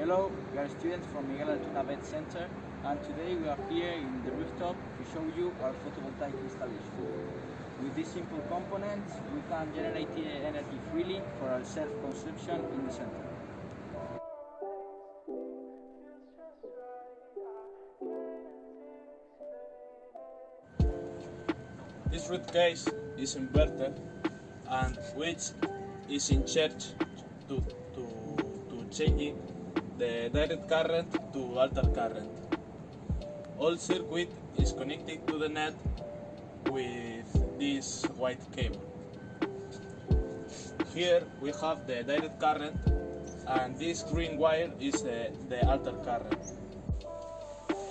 Hello, we are students from Miguel Altuna Vet Center, and today we are here in the rooftop to show you our photovoltaic installation. With these simple components, we can generate energy freely for our self-consumption in the center. This root case is inverted and which is in charge to changing the direct current to altered current. All circuit is connected to the net with this white cable. Here we have the direct current and this green wire is the altered current.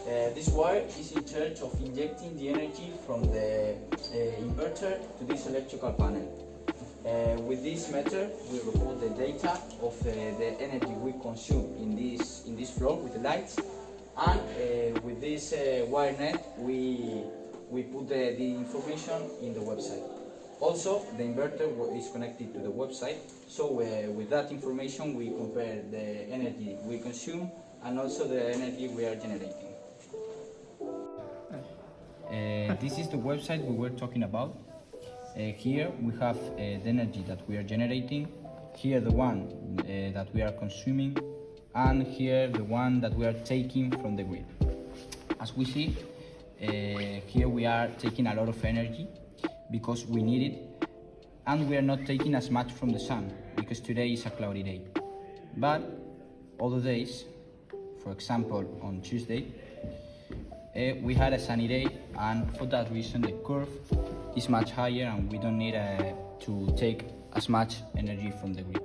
This wire is in charge of injecting the energy from the inverter to this electrical panel. With this method, we report the data of the energy we consume in this floor with the lights, and with this wire net, we put the information in the website. Also, the inverter is connected to the website, so with that information, we compare the energy we consume and also the energy we are generating. This is the website we were talking about. Here we have the energy that we are generating, here the one that we are consuming, and here the one that we are taking from the grid. As we see, here we are taking a lot of energy because we need it, and we are not taking as much from the sun because today is a cloudy day. But other days, for example on Tuesday, we had a sunny day, and for that reason the curve is much higher and we don't need to take as much energy from the grid.